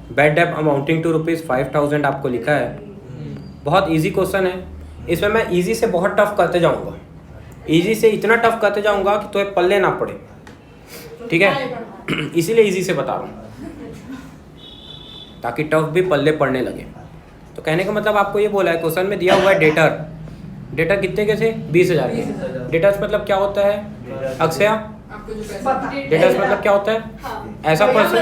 Bad debt amounting to ₹5,000 आपको लिखा है। बहुत इजी क्वेश्चन है। इसमें मैं इजी से बहुत टफ करते जाऊंगा, इजी से इतना टफ करते जाऊंगा कि तुम्हें पल्ले ना पड़े, ठीक है। इसीलिए इजी से बता रहा हूँ ताकि टफ भी पल्ले पड़ने लगे। तो कहने का मतलब आपको ये बोला है, क्वेश्चन में दिया हुआ है डेटर। डेटर कितने के थे? 20,000 के। डेटर्स मतलब क्या होता है अक्षया? डेटर्स मतलब क्या होता है? ऐसा पर्सन।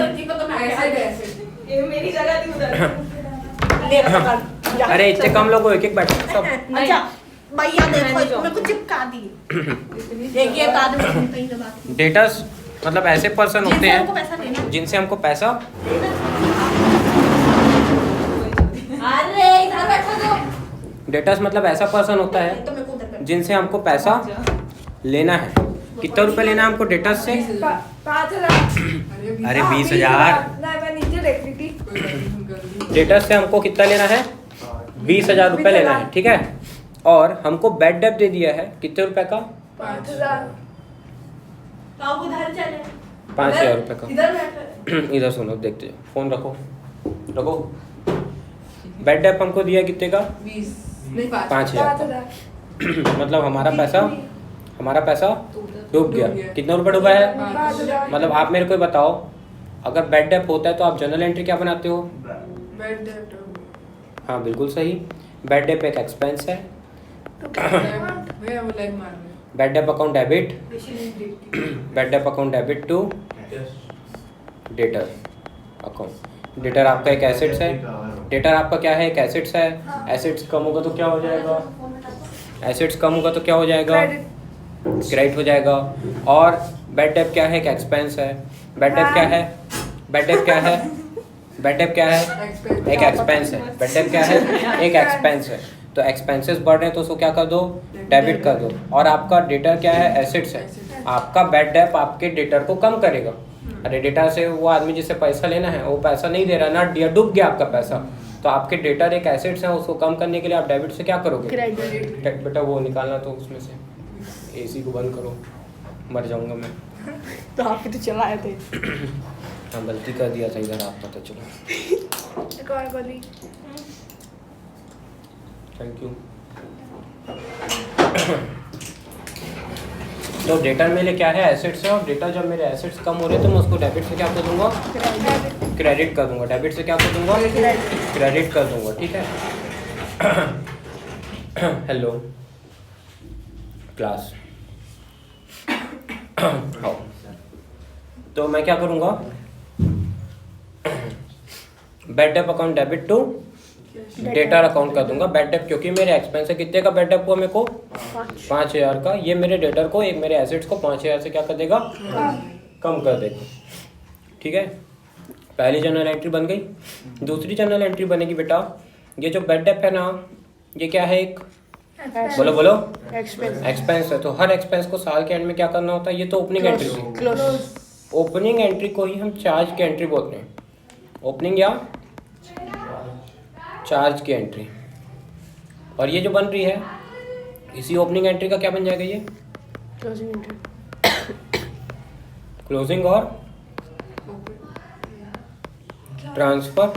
अरे इतने कम लोग एक एक बैठे सब। अच्छा भैया देखो इसको मेरे को चिपका दी। एक ये कागज कहीं दबा के। डेटर्स मतलब ऐसे पर्सन होते हैं जिनसे हमको पैसा। अरे इधर बैठो तो। डेटर्स मतलब ऐसा पर्सन होता है जिनसे हमको पैसा लेना है। कितना रुपए लेना है हमको डेटर्स से? 5,000। अरे 20,000। डेटर्स से हमको कितना लेना है? 20,000 रुपए लेना है, ठीक है। और हमको बैड डेट दे दिया है कितने रुपए का? 5,000। तो आप उधर चले। 5,000 रुपए का। इधर बैठो। इधर सुनो, देखते हो, फोन रखो रखो। बैड डेट हमको दिया कितने का? 5,000 का। मतलब हमारा पैसा डूब गया। कितना रुपए डूबा है? 5,000। मतलब आप मेरे को बताओ, अगर बैड डेट होता है तो आप जनरल एंट्री क्या बनाते हो? हाँ बिल्कुल सही। बैड डेट एक एक्सपेंस है। Bad debt account debit. Bad debt account debit to debtor account. Debtor आपका एक एसेट्स है। डेटर आपका क्या है? एक एसेट्स है। एसेट्स कम होगा तो क्या हो जाएगा? एसेट्स कम होगा तो क्या हो जाएगा? क्रेडिट हो जाएगा। और बैड डेट क्या है? एक एक्सपेंस है। बैड डेट क्या है? बैड डेट क्या है? बैड डेट क्या है? एक एक्सपेंस है। बैड डेट क्या है? एक एक्सपेंस है। तो एक्सपेंसेस बढ़ रहे हैं तो उसको क्या कर दो? डेबिट कर दो। और आपका डेटर क्या है? एसेट्स है। आपका बैड डेट आपके डेटर को कम करेगा। अरे डेटा से वो आदमी जिससे पैसा लेना है वो पैसा नहीं दे रहा, ना दिया, डूब गया आपका पैसा। तो आपके डेटर एक एसेट्स है, उसको कम करने के लिए आप डेबिट से क्या करोगे? बेटा वो निकालना, तो उसमें से एसी को बंद करो, मर जाऊंगा मैं। तो आप तो चलाए थे। हाँ गलती कर दिया था इधर, आप पता चलो। एक और गोली। Thank you. तो डेटर मेरे क्या है? एसेट्स है। और डेटा जब मेरे एसेट्स कम हो रहे हैं तो मैं उसको डेबिट से क्या कर दूंगा? क्रेडिट कर दूंगा। डेबिट से क्या कर दूंगा? क्रेडिट कर दूंगा, ठीक है। Hello class. हाँ, तो मैं क्या करूंगा? Bad debt account debit to debtor account कर दूंगा। बैड डेट क्योंकि मेरे एक्सपेंस है। कितने का बैड डेट हुआ मेरे को? 5,000 का। ये मेरे डेटर को, एक मेरे एसेट्स को 5,000 से क्या कर देगा? कम कर देगा, ठीक है। पहली जनरल एंट्री बन गई। दूसरी जनरल एंट्री बनेगी बेटा, ये जो बैड डेट है ना, ये क्या है? एक बोलो बोलो एक्सपेंस है। तो हर एक्सपेंस को साल के एंड में क्या करना होता है? ये तो ओपनिंग एंट्री थी। ओपनिंग एंट्री को ही हम चार्ज की एंट्री बोलते हैं। ओपनिंग या चार्ज की एंट्री। और ये जो बन रही है, इसी ओपनिंग एंट्री का क्या बन जाएगा? ये क्लोजिंग और ट्रांसफर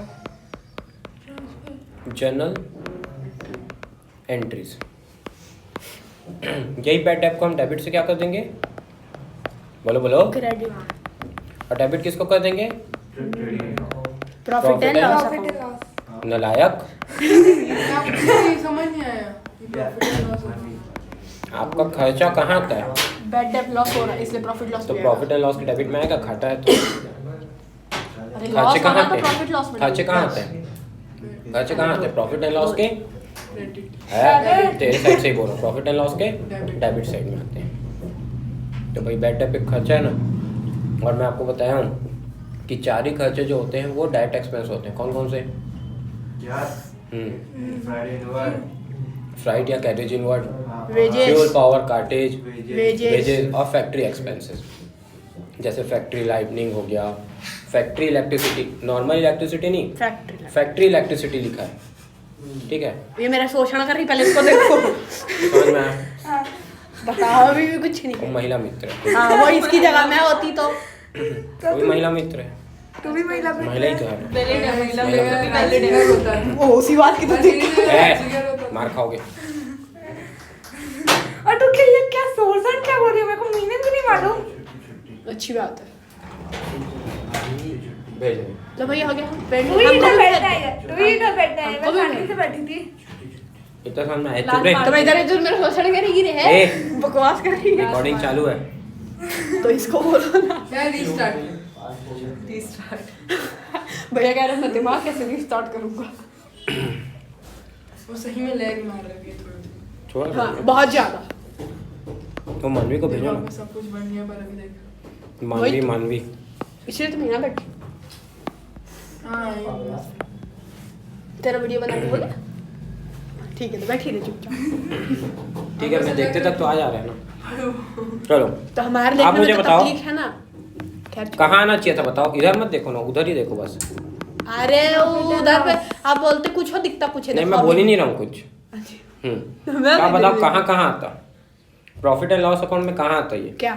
जर्नल एंट्रीज। यही बैड डेट को हम डेबिट से क्या कर देंगे? बोलो बोलो। क्रेडिट। और डेबिट किसको कर देंगे? Profit and loss. नलायक। समझ नहीं आया। आपका खर्चा कहाँ आता है? बैड डेट लॉस हो रहा है इसलिए प्रॉफिट लॉस। तो प्रॉफिट एंड लॉस के डेबिट में आएगा। घाटा है तो अरे खर्चे कहाँ आते प्रॉफिट लॉस हैं? में खर्चे कहाँ आते हैं? खर्चे कहाँ आते हैं? प्रॉफिट एंड लॉस के है, तेरे साइड से ही बोल रहा हूँ। प्रॉफिट एंड लॉस के डेबिट साइड में आते हैं। तो भाई बैड डेट पे खर्चा है ना। और मैं आपको बताया हूँ कि 4 ही खर्चे जो होते हैं वो डायरेक्ट एक्सपेंस होते हैं। कौन कौन से? फ्राइट या carriage inward, fuel, power, cartage, wages और फैक्ट्री एक्सपेंसेस। जैसे फैक्ट्री लाइटनिंग हो गया, फैक्ट्री इलेक्ट्रिसिटी, नॉर्मल इलेक्ट्रिसिटी नहीं, फैक्ट्री इलेक्ट्रिसिटी लिखा है, ठीक है। ये मेरा शोषण कर रही, पहले इसको देखो। समझ में आया? बताओ, अभी भी कुछ नहीं। वो महिला मित्र है। हाँ, वो इसकी जगह मैं होती तो वो भी महिला मित्र है। तू भी महिला महिला ही तो है। वैलिड है, महिला वैलिड है होता है। वो उसी बात की तो थी। मार खाओगे। और तू क्या ये क्या सोर्सन क्या बोल रही है, मेरे को मीनिंग भी नहीं मालूम। अच्छी बात है। भेज लो भैया हो गया। तू ही इधर बैठना है, तू ही इधर बैठना है, हमको मैं भी शांति से बैठी थी। इतना सामने है। लाल चुप रे। मार- तो मैं इधर इधर मेरा शोषण करेगी रे है। ए। बकवास कर रही है। रिकॉर्डिंग चालू है। तो इसको बोलो ना। यार रीस्टार्ट। भैया कह रहे हैं मैं दिमाग कैसे रीस्टार्ट करूंगा। वो सही में लैग मार रही है थोड़ी। छोड़ हाँ बहुत ज्यादा। तो मानवी को भेजो दिमाग ना। में सब कुछ बन गया पर अभी देख। मानवी वही तो। मानवी। इसलिए तो मैं यहाँ बैठी। हाँ ये तेरा वीडियो बना के बोले। ठीक है तो बैठी रहे चुपचाप। ठीक है मैं देखते तक तो आ जा रहा है ना। चलो तो हमारे आप देखने मुझे में तो बताओ। तकलीफ है ना। खैर छोड़ो। कहाँ आना चाहिए था बताओ। इधर मत देखो ना, उधर ही देखो बस। अरे वो उधर पे आप बोलते कुछ हो दिखता कुछ है। नहीं देखो मैं बोल ही अभी। नहीं रहा हूँ कुछ। मैं आप भी बताओ देख कहाँ कहाँ आता। प्रॉफिट एंड लॉस अकाउंट में कहाँ आता ये? क्या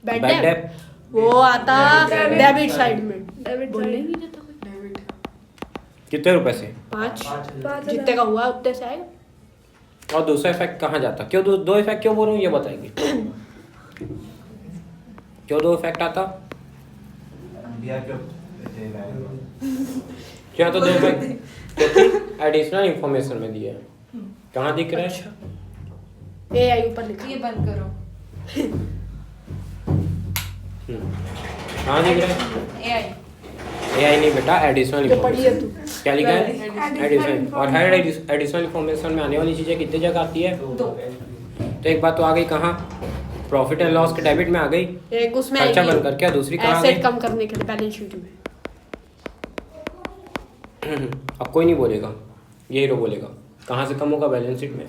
बैड बैड डेट डेट। वो आता डेबिट डेबिट साइड में। डेबिट बोलने साइड। नहीं देता कोई। डेविड। कितने रुपए से? 5 5,000। जितने का हुआ उतने से आएगा। और दूसरा इफेक्ट कहाँ जाता? क्यों दो इफेक्ट क्यों बोल रहा हूँ ये बताएंगे। क्यों दो इफेक्ट आता? क्या तो दो इफेक्ट एडिशनल इंफॉर्मेशन में दिया है। कहाँ दिख रहा है? ए आई ऊपर लिखा ये बंद करो। कहाँ दिख रहा है? एआई। AI नहीं बेटा, एडिशनल जो पढ़ी है तू। इंफॉर्मेशन। क्या लिखा है? एडिशनल। और हर एडिशनल इंफॉर्मेशन में आने वाली चीजें कितनी जगह आती है? दो। तो एक बात तो आ गई कहाँ? प्रॉफिट एंड लॉस के डेबिट में आ गई। एक उसमें खर्चा आएगी बनकर क्या दूसरी कहाँ आ एसेट गई? कम करने के लिए बैलेंस शीट में। अब कोई नहीं बोलेगा, ये हीरो बोलेगा। कहाँ से कम होगा बैलेंस शीट में?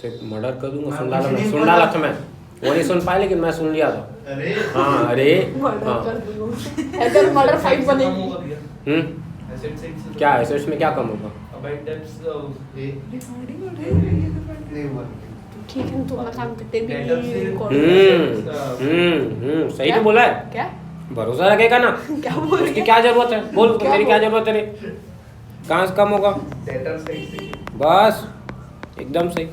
तो एक मर्डर कर दूंगा। सुन डाला था मैं। वो नहीं सुन पाया लेकिन मैं सुन लिया था। अरे हाँ अरे मर्डर हाँ। कर दूंगा। ऐसे मर्डर फाइट बनेगी। क्या एसेट्स में क्या कम होगा? नहीं हुआ। ठीक है तू अपना काम करते भी सही तो बोला है। क्या भरोसा रखेगा ना। क्या बोल रही उसकी है? क्या जरूरत है? बोल क्या मेरी क्या बोल- जरूरत है रे? कहाँ से कम होगा? बस एकदम सही।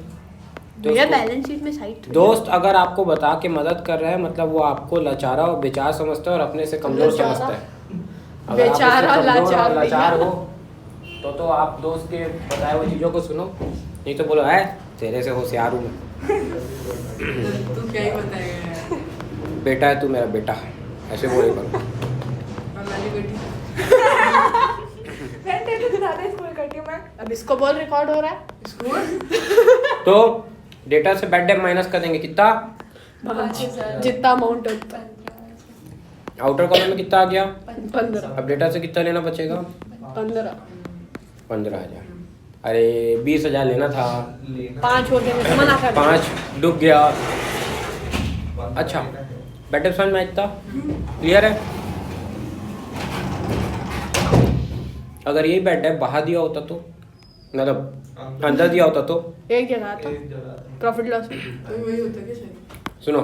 भैया दोस्त बैलेंस शीट में साइट दोस्त अगर आपको बता के मदद कर रहा है मतलब वो आपको लाचारा और बेचार समझता है और अपने से कमजोर लाचारा? समझता है। अगर आप उससे बेचारा, कमजोर और लाचार लाचार भैया। हो तो आप दोस्त के बताए हुए चीजों को सुनो। नहीं तो बोलो है तेरे से होशियार हूँ मैं। तू क्या ही बताएगा यार। बेटा है तू मेरा बेटा। ऐसे बोलेगा। और लाली बेटी। मैं तेरे से ज्यादा स्कूल करती हूँ मैं। अब इसको बोल रिकॉर्ड हो रहा है। स्कूल। तो डेटा से बैड डेट माइनस कर देंगे कितना? 5 जितना अमाउंट होता है। आउटर कॉलम में कितना आ गया? 15 अब डेटा से कितना लेना बचेगा? 15,000। अरे 20,000 लेना था। 5 हो गए मना कर 5 डूब गया। अच्छा बैड डेट समझ में इतना क्लियर है? अगर यही बैड डेट बाहर दिया होता तो मतलब अंदर दिया होता तो एक जगह था प्रॉफिट लॉस। तो वही होता है क्या शायद। सुनो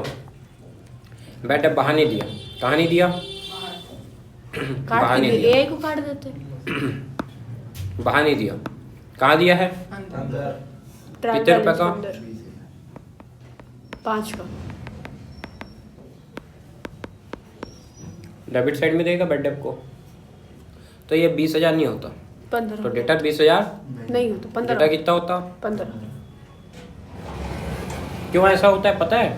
बैड डेट बाहर नहीं दिया। कहाँ नहीं दिया? काट बाहर के नहीं दे दिया। एआई को काट देते। बाहर नहीं दिया। कहाँ दिया है? अंदर। कितने रुपए का? 5 का। डेबिट साइड में देगा बैड डेट को तो ये 20,000 नहीं होता। 15 तो डेटा 20,000 नहीं हो तो डेटा 15 कितना होता? 15 क्यों ऐसा होता है पता है?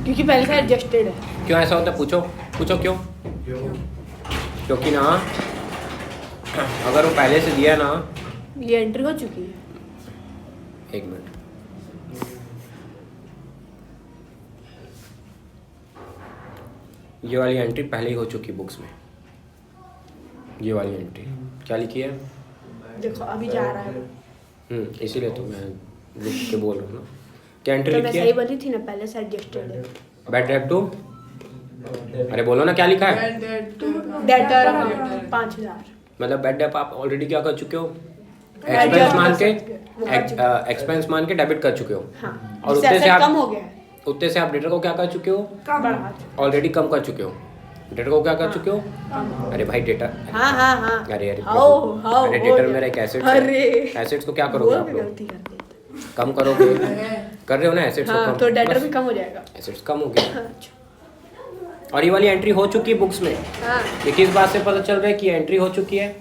क्योंकि पहले से एडजस्टेड है। क्यों ऐसा होता है? पूछो पूछो क्यों? क्योंकि ना अगर वो पहले से दिया ना। ये एंट्री हो चुकी है। एक मिनट ये वाली एंट्री पहले ही हो चुकी बुक्स में। ये वाली एंट्री क्या लिखी है? देखो अभी जा रहा है वो। इसीलिए तो मैं लिख के बोल रहा हूँ ना। क्या एंट्री तो मैं लिखी सही है? बोली थी ना पहले से एडजस्टेड है। Bad debt to. अरे बोलो ना क्या लिखा है? डेटर 5000 मतलब बैड डेट आप ऑलरेडी क्या कर चुके हो? एक्सपेंस मान के एक्सपेंस मान के डेबिट कर चुके हो। हाँ और उससे उतने से asset आप कम हो गया है। उतने से आप डेटर को क्या कर चुके हो? बढ़ा ऑलरेडी कम कर चुके हो। डेटर को क्या कर चुके हो? अरे भाई डेटर, हाँ हाँ हाँ अरे अरे हाओ हाओ अरे डेटर मेरा एक एसेट है। अरे एसेट्स को क्या करोगे आप लोग? गलती कर दी कम करोगे, कर रहे हो ना एसेट्स को हाँ कम, तो डेटर बस, भी कम हो जाएगा। एसेट्स कम हो गया। और ये वाली एंट्री हो चुकी है बुक्स में। हाँ ये किस बात से पता चल रहा है कि एंट्री हो चुकी है?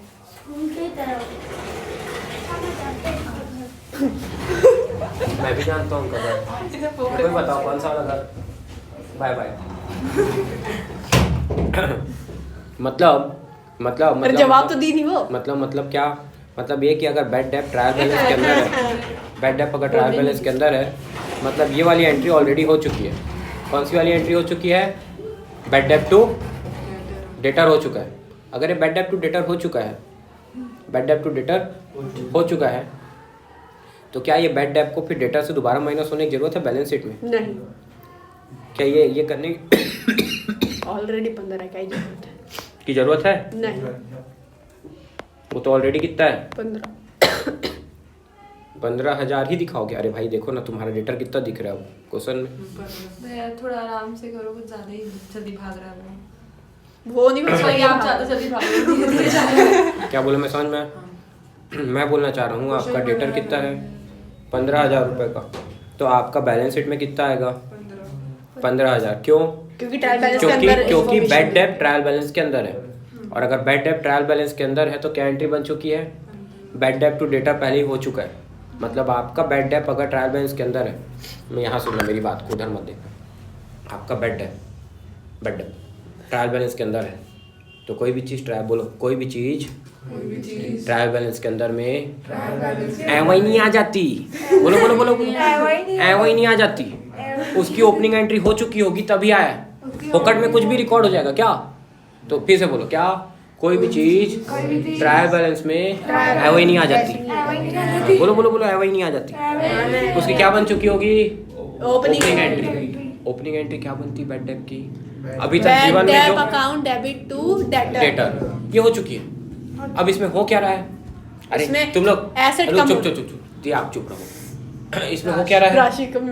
मैं भी जानता हूँ कदर, कोई बताओ कौन सा वाला घर? Bye bye. मतलब पर जवाब तो दी नहीं वो। मतलब क्या? मतलब ये कि अगर बैड डेप ट्रायल बैलेंस के अंदर है, बैड डेप अगर ट्रायल बैलेंस के अंदर है, मतलब ये वाली एंट्री ऑलरेडी हो चुकी है। कौन सी वाली एंट्री हो चुकी है? बैड डेप टू डेटर हो चुका है। अगर ये बैड डेप टू डेटर हो चुका है, बैड डेप टू डेटर हो चुका है, तो क्या ये बैड डेप को फिर डेटर से दोबारा माइनस होने की जरूरत है बैलेंस शीट में? नहीं, क्या ये करने ऑलरेडी 15 का ही जरूरत है। की जरूरत है? नहीं, वो तो ऑलरेडी कितना है? 15। 15,000 ही दिखाओगे? अरे भाई देखो ना तुम्हारा डेटर कितना दिख रहा है अब क्वेश्चन में। यार थोड़ा आराम से करो, कुछ ज्यादा ही जल्दी भाग रहा है वो नहीं बस सॉरी, आप ज्यादा जल्दी भाग रहे हो, धीरे-धीरे जा रहे हो। क्या बोला मैं समझ में आया? मैं बोलना चाह रहा हूँ आपका डेटर कितना है? 15,000 रुपये का। तो आपका बैलेंस शीट में कितना आएगा? 15,000। क्यों? क्योंकि ट्रायल बैलेंस के अंदर क्योंकि information bad debt trial balance के अंदर है। और अगर बैड डेप ट्रायल बैलेंस के अंदर है तो क्या एंट्री बन चुकी है? बैड डेप टू डेटा पहले ही हो चुका है। मतलब आपका बैड डेप अगर ट्रायल बैलेंस के अंदर है, मैं यहाँ सुनना मेरी बात को, उधर मत देखना। आपका बैड डेप ट्रायल बैलेंस के अंदर है, तो कोई भी चीज़ ट्रायल बोलो, कोई भी चीज़ ट्रायल बैलेंस के अंदर में एवं नहीं आ जाती। बोलो बोलो बोलो बोलो, एवं नहीं आ जाती। उसकी ओपनिंग एंट्री हो चुकी होगी तभी आया है। फोकट में कुछ भी रिकॉर्ड हो जाएगा क्या? तो फिर से बोलो, क्या कोई भी चीज ट्रायल बैलेंस में एवं नहीं आ जाती? बोलो बोलो बोलो, एवं नहीं आ जाती। उसकी क्या बन चुकी होगी? Opening entry. ओपनिंग एंट्री क्या बनती है बैड डेप की? अभी तक जीवन में जो अकाउंट डेबिट टू डेटर ये हो चुकी है। अब इसमें हो क्या रहा है? अरे इसमें तुम लोग asset चुप कम चुप हो- चुप चुप जी, आप चुप रहो। इसमें हो क्या रहा है? राशि कम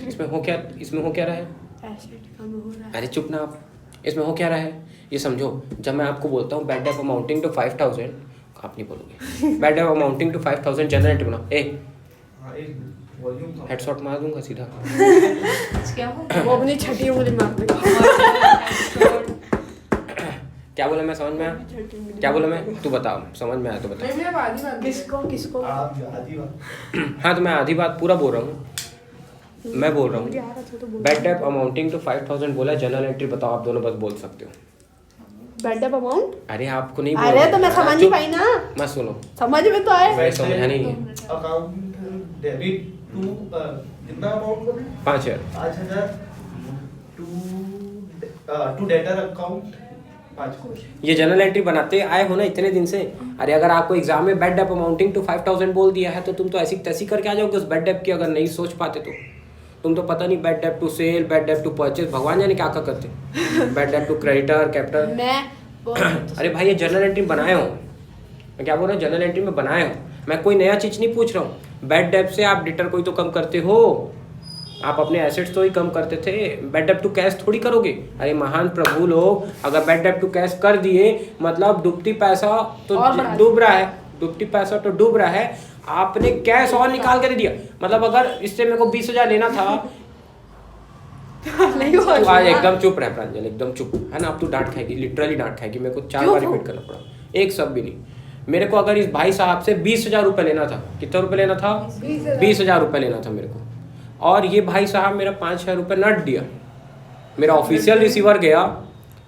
इसमें हो क्या रहा है? एसेट कम हो रहा है। अरे चुप ना आप। इसमें हो क्या रहा है ये समझो। जब मैं आपको बोलता हूँ बैड डेप अमाउंटिंग टू 5,000, आप नहीं बोलोगे। Bad debt amounting to 5,000 journal entry बनाओ। हेडशॉट मार दूंगा सीधा। क्या हो? वो अपनी छठी उंगली मार देगा। क्या बोला मैं? समझ में आया? क्या बोला मैं? तू बता, समझ में आया तो बता। नहीं, मैं आधी बात किसको हाँ तो मैं आधी बात पूरा बोल रहा हूँ। मैं बोल रहा हूँ बैड डेप अमाउंटिंग टू 5,000 बोला, जनरल एंट्री बताओ। आप दोनों बस बोल सकते हो। Bad debt amount. अरे आपको नहीं अरे तो मैं समझ नहीं पाई ना। मत सुनो, समझ में तो आए। मैं समझा नहीं है। अकाउंट डेबिट टू कितना अमाउंट बोले? 5,000। 5,000 टू डेटर अकाउंट 5,000। ये जनरल एंट्री बनाते आए हो ना इतने दिन से। अरे अगर आपको एग्जाम में बैड डेप अमाउंटिंग टू 5,000 बोल दिया है तो तुम तो ऐसी तैसी करके आ जाओगे उस बैड डेप की। अगर नहीं सोच पाते तो तुम तो पता नहीं bad debt to sale, bad debt to purchase, भगवान जाने क्या क्या करते। Bad debt to creditor, capital. मैं अरे भाई ये जनरल एंट्री बनाए हो। मैं क्या बोल रहा हूँ? जनरल एंट्री में बनाए हो। मैं कोई नया चीज नहीं पूछ रहा हूँ। बैड डेप से आप डिटर कोई तो कम करते हो। आप अपने एसेट्स तो ही कम करते थे, बैड डेप टू कैश थोड़ी करोगे। अरे महान प्रभु लोग, अगर बैड डेप टू कैश कर दिए मतलब डूबती पैसा तो डूब रहा है, डूबती पैसा तो डूब रहा है। आपने कैश और निकाल के दे दिया। मतलब अगर इससे मेरे को 20,000 लेना था नहीं हुआ। तू आज एकदम चुप रह प्रांजल, एकदम चुप है ना। अब तू डांट खाएगी, लिटरली डांट खाएगी। मेरे को 4 बार रिपीट करना पड़ा, एक शब्द भी नहीं। मेरे को अगर इस भाई साहब से 20,000 रुपये लेना था, कितना रुपये लेना था? 20,000 रुपये लेना था मेरे को। और ये भाई साहब मेरा 5,000 रुपये नट दिया। मेरा ऑफिशियल रिसीवर गया,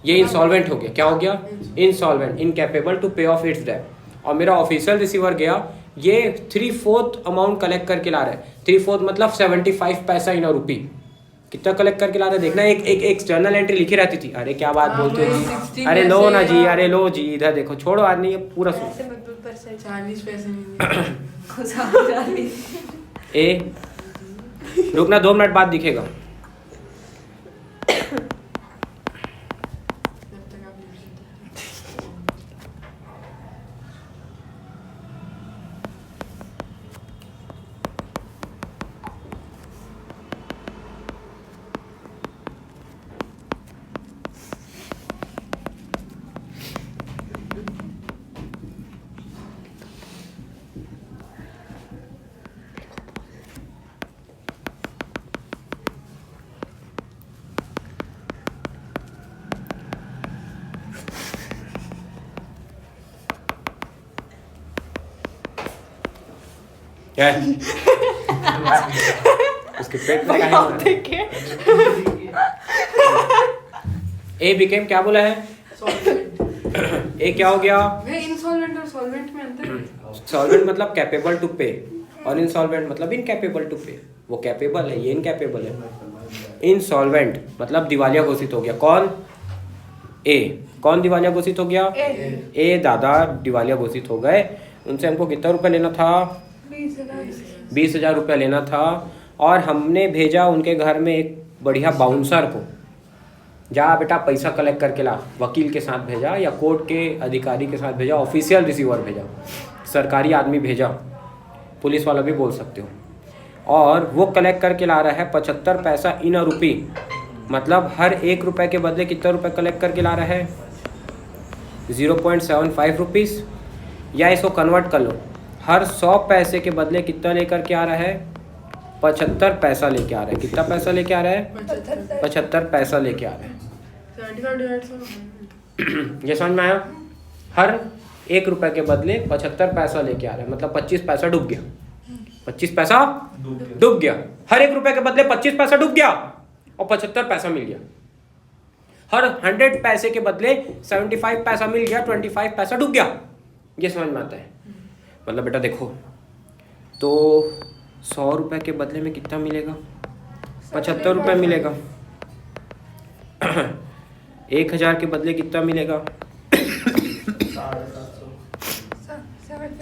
ये इंसॉल्वेंट हो गया। क्या हो गया? इंसॉल्वेंट, इनकैपेबल टू पे ऑफ इट्स डेट। और मेरा ऑफिशियल रिसीवर गया, ये 3/4 अमाउंट कलेक्ट करके ला रहा है। 3/4 मतलब 75 पैसा इन रुपी। कितना कलेक्ट करके ला रहा है देखना। एक एक्सटर्नल एंट्री लिखी रहती थी। अरे क्या बात बोलते हो जी? अरे लो ना जी, अरे लो जी, इधर देखो, छोड़ो आज नहीं, पूरा सुनो। 40 पैसे नहीं ए रुकना, 2 मिनट बाद दिखेगा। क्या है? उसके पेट में क्या है? देखिए ए बिकेम क्या बोला है? सॉल्वेंट। ए क्या हो गया? वे इंसॉल्वेंट और सॉल्वेंट में अंतर है? सॉल्वेंट मतलब कैपेबल टू पे और इनसॉल्वेंट मतलब इनकैपेबल टू पे। वो कैपेबल है, ये इनकैपेबल है। इनसॉल्वेंट मतलब दिवालिया घोषित हो गया। कौन? ए। कौन दिवालिया घोषित हो गया? ए दादा दिवालिया घोषित हो गए। उनसे हमको कितना रुपया लेना था? 20,000 रुपया लेना था। और हमने भेजा उनके घर में एक बढ़िया बाउंसर को, जा बेटा पैसा कलेक्ट करके ला। वकील के साथ भेजा या कोर्ट के अधिकारी के साथ भेजा, ऑफिशियल रिसीवर भेजा, सरकारी आदमी भेजा, पुलिस वाला भी बोल सकते हो। और वो कलेक्ट करके ला रहा है 75 पैसा इन अ रुपी, मतलब हर 1 रुपये के बदले कितना रुपये कलेक्ट करके ला रहा है? 0.75 रुपीज़। या इसको कन्वर्ट कर लो, हर 100 पैसे के बदले कितना लेकर के आ रहा है? 75 पैसा लेके आ रहा है। कितना पैसा लेके आ रहा है? 75 पैसा लेके आ रहा है। 75 डिवाइड 100। ये समझ में आया? हर 1 रुपये के बदले 75 पैसा लेके आ रहा है, मतलब 25 पैसा डूब गया। 25 पैसा डूब गया। हर 1 रुपये के बदले 25 पैसा डूब गया और 75 पैसा मिल गया। हर 100 पैसे के बदले 75 पैसा मिल गया, 25 पैसा डूब गया। ये समझ में आता है? मतलब बेटा देखो, तो 100 रुपये के बदले में कितना मिलेगा? 75 रुपये मिलेगा। 1000 के बदले कितना मिलेगा?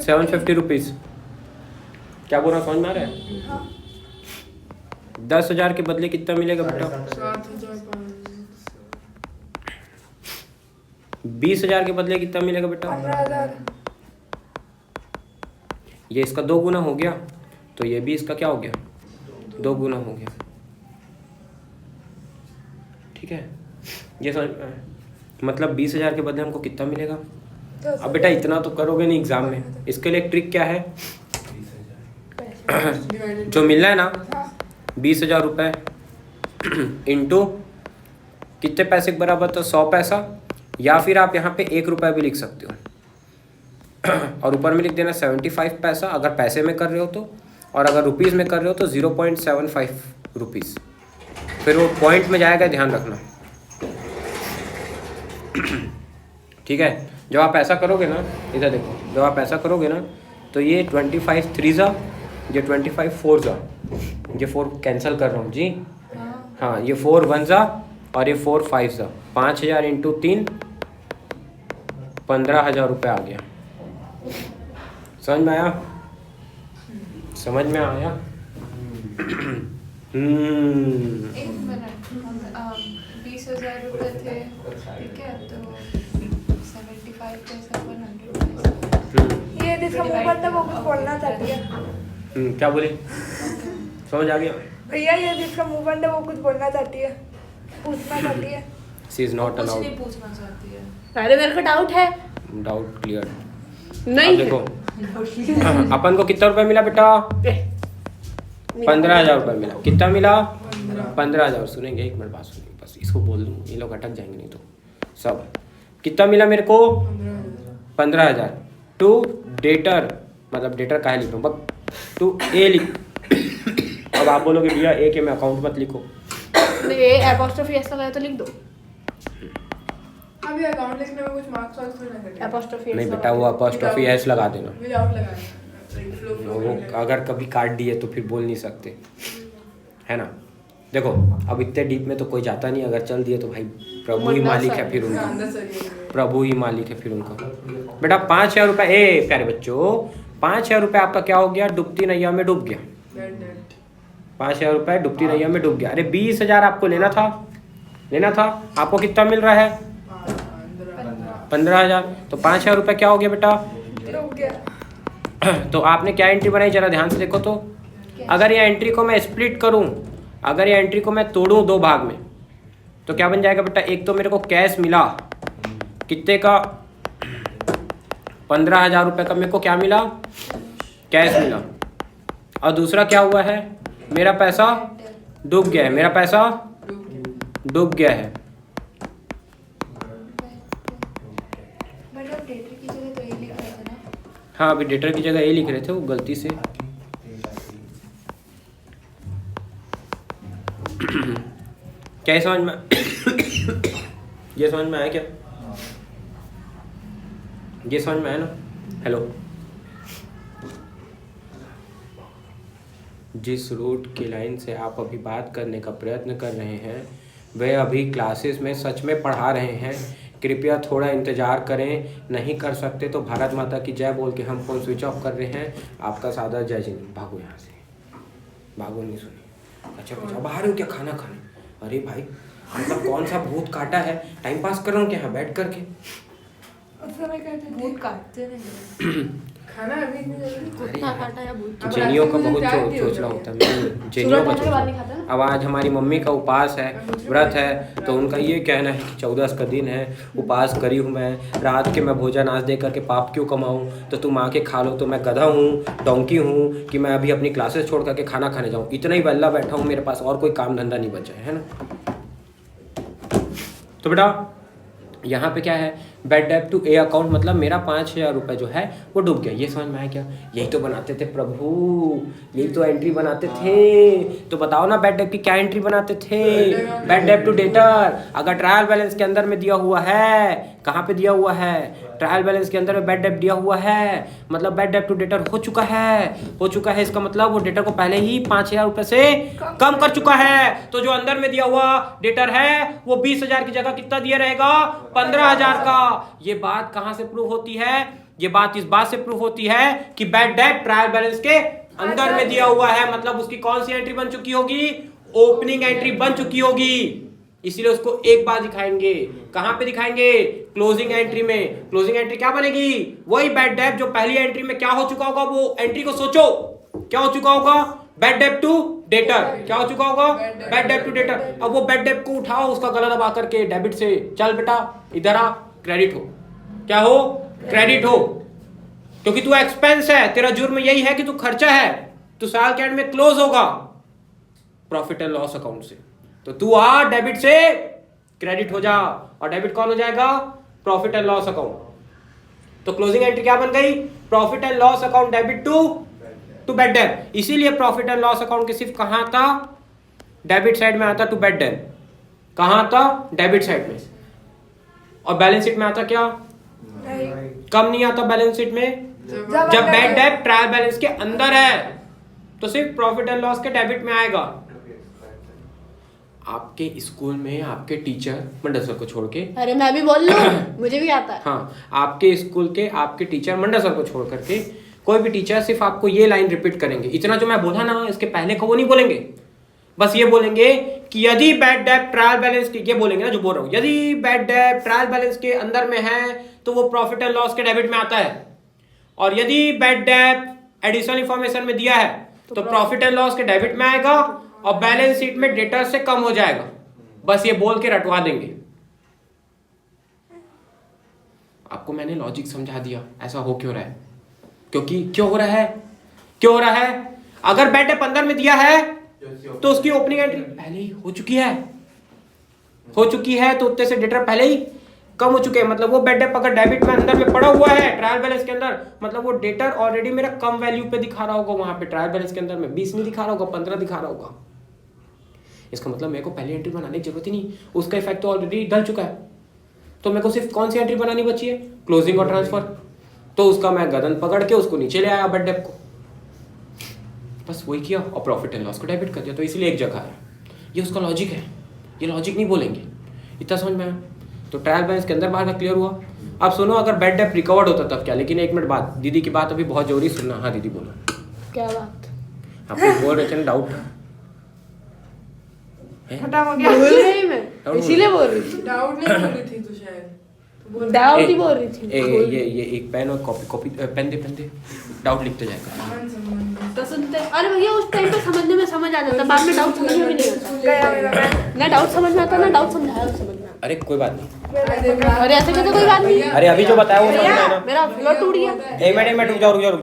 750 रुपीज़। क्या बोल रहा, समझ में आ रहा है? 10,000 के बदले कितना मिलेगा बेटा? 20,000 के बदले कितना मिलेगा बेटा? 15,000। ये इसका 2 गुना हो गया, तो ये भी इसका क्या हो गया? 2 गुना हो गया। ठीक है, ये समझ मतलब 20,000 के बदले हमको कितना मिलेगा? अब बेटा इतना तो करोगे नहीं एग्जाम में। इसके लिए एक ट्रिक क्या है? जो मिल रहा है ना 20,000 रुपये इंटू कितने पैसे के बराबर था? 100 पैसा। या फिर आप यहाँ पे 1 रुपया भी लिख सकते हो और ऊपर में लिख देना 75 पैसा अगर पैसे में कर रहे हो तो, और अगर रुपीज़ में कर रहे हो तो 0.75 रुपीज़। फिर वो पॉइंट में जाएगा, ध्यान रखना। ठीक है, जब आप ऐसा करोगे ना, इधर देखो, जब आप ऐसा करोगे ना तो ये 25 3 ये 25 4 ये 4 कैंसिल कर रहा हूँ जी। हाँ, ये 4 1 और ये 4 5 5,000 इंटू 3 15,000 रुपये आ गया। समझ में आया? समझ में आया? एक मिनट, 20,000 रुपये थे, ठीक है, तो 75 पैसा 100 पैसा। ये जिसका मुंह बंद है वो कुछ बोलना चाहती है। क्या बोले? समझ आ गया? भैया ये जिसका मुंह बंद है वो कुछ बोलना चाहती है, पूछना चाहती है। शी इज नॉट कुछ अलाउड। नहीं पूछना चाहती है। पहले मेरे को डाउट है। Doubt clear. नहीं देखो अपन को कितना रुपए मिला बेटा? 15,000 रुपये मिला। कितना मिला? 15,000। सुनेंगे, एक मिनट बात सुनेंगे, बस इसको बोल दूँ, ये लोग अटक जाएंगे नहीं तो। सब कितना मिला मेरे को? 15,000 टू डेटर, मतलब डेटर काहे लिख रहा हूँ, टू ए लिख। अब आप बोलोगे भैया ए के में अकाउंट मत लिखो। ए एपोस्ट्रोफी ऐसा लगा तो लिख दो। अभी अकाउंट लिखने में कुछ मार्क्स वार्क्स थोड़ी ना कटेंगे। एपोस्ट्रोफी नहीं बेटा, वो अपॉस्ट्रोफी एस लगा देना। विदाउट लगाना। वो अगर कभी काट दिए तो फिर बोल नहीं सकते, है ना? देखो अब इतने डीप में तो कोई जाता नहीं, अगर चल दिए तो भाई प्रभु ही मालिक है फिर उनका, प्रभु ही मालिक है फिर उनका। बेटा 5,000 रुपये, ए प्यारे बच्चों, 5,000 रुपये आपका क्या हो गया? डूबती नैया में डूब गया। 5,000 रुपये डूबती नैया में डूब गया। अरे 20,000 आपको लेना था, लेना था। आपको कितना मिल रहा है? 15,000। तो 5,000 रुपये क्या हो गया बेटा? डूब गया। तो आपने क्या एंट्री बनाई, जरा ध्यान से देखो तो। अगर ये एंट्री को मैं स्प्लिट करूं, अगर ये एंट्री को मैं तोड़ूं 2 भाग में, तो क्या बन जाएगा बेटा? एक तो मेरे को कैश मिला, कितने का? 15,000 रुपये का मेरे को क्या मिला? कैश मिला। और दूसरा क्या हुआ है? मेरा पैसा डूब गया है, मेरा पैसा डूब गया है। बट आप डेटर की जगह तो ये लिख रहे थे ना। हाँ, अभी डेटर की जगह ए लिख रहे थे, वो गलती से क्या ये समझ में ये समझ में आया क्या? ये समझ में आया ना? हेलो, जिस रूट की लाइन से आप अभी बात करने का प्रयत्न कर रहे हैं वह अभी क्लासेस में सच में पढ़ा रहे हैं। कृपया थोड़ा इंतज़ार करें, नहीं कर सकते तो भारत माता की जय बोल के हम फ़ोन स्विच ऑफ कर रहे हैं। आपका सादा जय जिंद। भागो यहाँ से, भागो, नहीं सुनी। अच्छा बच्चा बाहर हो क्या खाना खाने? अरे भाई मतलब कौन सा भूत काटा है? टाइम पास कर रहा हूँ क्या यहाँ बैठ करके? भूत काटते नहीं खाना अभी इतनी जल्दी कुत्ता काटा या भूत? जेनियों का बहुत चोचला होता है। जेनियों का चोचला। अब आज हमारी मम्मी का उपास है, व्रत है, तो उनका ये कहना है कि 14 का दिन है, उपास करी हूँ मैं, रात के मैं भोजन आज दे करके पाप क्यों कमाऊँ? तो तुम आके खा लो। तो मैं गधा हूँ, डोंकी हूँ कि मैं अभी अपनी क्लासेस छोड़ करके खाना खाने जाऊँ? इतना ही बल्ला बैठा हूँ, मेरे पास और कोई काम धंधा नहीं बचा है ना। तो बेटा यहाँ पे क्या है, bad debt to A account, मतलब मेरा 5000 रुपये जो है वो डूब गया। ये समझ में आया क्या? यही तो बनाते थे प्रभु, यही तो एंट्री बनाते थे। तो बताओ ना बैड डेट की क्या एंट्री बनाते थे? Bad debt to debtor. अगर ट्रायल बैलेंस के अंदर में दिया हुआ है, कहाँ पे दिया हुआ है? ट्रायल बैलेंस के अंदर में बैड डेट दिया हुआ है, मतलब बैड डेट टू डेटर हो चुका है। इसका मतलब वो डेटर को पहले ही 5000 रुपये से कम कर चुका है। तो जो अंदर में दिया हुआ डेटर है वो 20,000 की जगह कितना दिया रहेगा? 15,000 का। ये बात कहां से प्रूव होती है? ये बात इस बात से प्रूव होती है कि बैड डेट ट्रायल बैलेंस के अंदर में दिया हुआ है, मतलब उसकी कौन सी एंट्री बन चुकी होगी? ओपनिंग एंट्री बन चुकी होगी। इसीलिए उसको एक बार दिखाएंगे। कहां पे दिखाएंगे? क्लोजिंग एंट्री में। क्लोजिंग एंट्री क्या बनेगी? वही बैड डेट जो पहली एंट्री में क्या हो चुका होगा, वो एंट्री को सोचो क्या हो चुका होगा? Bad debt to debtor. क्या हो चुका होगा? Bad debt to debtor. अब वो बैड डेट को उठाओ, उसका गला दबा करके डेबिट से, चल बेटा इधर आ, क्रेडिट हो। क्या हो? क्रेडिट हो, क्योंकि तू एक्सपेंस है, तेरा जुर्म यही है कि तू खर्चा है। तो साल के एंड में क्लोज होगा प्रॉफिट एंड लॉस अकाउंट से। तो तू आ डेबिट से क्रेडिट हो जा, और डेबिट कौन हो जाएगा? Profit and loss account. तो क्लोजिंग एंट्री क्या बन गई? Profit and loss account debit to bad debt. इसीलिए प्रॉफिट एंड लॉस अकाउंट के सिर्फ कहां था? डेबिट साइड में आता टू बैड डेट। कहां था? डेबिट साइड में। और बैलेंस शीट में आता क्या? कम नहीं आता बैलेंस शीट में। जब बैड डेट ट्रायल बैलेंस के अंदर है तो सिर्फ प्रॉफिट एंड लॉस के डेबिट में आएगा। आपके स्कूल में आपके टीचर, मंडल सर को छोड़ के, अरे मैं भी बोल लूं, मुझे भी आता है। हाँ, आपके स्कूल के आपके टीचर मंडल सर को छोड़ करके कोई भी टीचर सिर्फ आपको ये लाइन रिपीट करेंगे। इतना जो मैं बोला ना, इसके पहले को वो नहीं बोलेंगे। बस ये बोलेंगे कि यदि बैड डेट ट्रायल बैलेंस के, ये बोलेंगे ना जो बोल रहा हूं, यदि बैड डेट ट्रायल बैलेंस के अंदर में है तो वो प्रॉफिट एंड लॉस के डेबिट में आता है, और यदि बैड डेट एडिशनल इंफॉर्मेशन में दिया है तो प्रॉफिट एंड लॉस के डेबिट में आएगा, और बैलेंस शीट में डेटर से कम हो जाएगा। बस ये बोल के रटवा देंगे। आपको मैंने लॉजिक समझा दिया। ऐसा हो क्यों रहा है? क्योंकि क्यों हो रहा है? अगर बैड डेट 15 में दिया है तो उसकी ओपनिंग एंट्री पहले ही हो चुकी है, तो उतने से डेटर पहले ही कम हो चुके हैं। मतलब वो बैड डेट अगर डेबिट में अंदर में पड़ा हुआ है ट्रायल बैलेंस के अंदर, मतलब वो डेटर ऑलरेडी मेरा कम वैल्यू पे दिखा रहा होगा। वहां पे ट्रायल बैलेंस के अंदर में 20 नहीं दिखा रहा होगा, 15 दिखा रहा होगा। इसका मतलब मेरे को पहली एंट्री बनाने की जरूरत ही नहीं, उसका इफेक्ट तो ऑलरेडी डल चुका है। तो मेरे को सिर्फ कौन सी एंट्री बनानी बची है? क्लोजिंग और ट्रांसफर। तो उसका मैं गदन पकड़ के उसको नीचे ले आया बैड डेट को, बस वही किया, और प्रॉफिट एंड लॉस को डेबिट कर दिया। तो इसलिए एक जगह है। ये उसका लॉजिक है, ये लॉजिक नहीं बोलेंगे। इतना समझ में आया? तो ट्रायल बैलेंस के अंदर बाहर का क्लियर हुआ। अब सुनो, अगर बैड डेट रिकवर्ड होता तब क्या? लेकिन 1 मिनट बाद, दीदी की बात अभी बहुत जरूरी सुनना। हाँ दीदी बोलो। क्या बात? आप कुछ बोल रहे थे ना, डाउट खत्म हो गया। बोल रही मैं, इसीलिए बोल रही थी। डाउट नहीं बोल रही थी तू शायद। डाउट ही बोल रही थी। ये एक पेन और कॉपी पेन दे, डाउट लिखते जाएगा। तो सुनते, अरे भैया उस टाइम पे समझने में समझ आ जाता, बाद में डाउट समझ में भी नहीं आता। ना डाउट समझ में आता, ना डाउट समझाया समझ में। अरे कोई बात नहीं, अरे ऐसे कहते कोई बात नहीं। अरे अभी जो बताया वो समझ में आया ना। मेरा फ्लो टूट गया। एक मिनट रुक जाओ।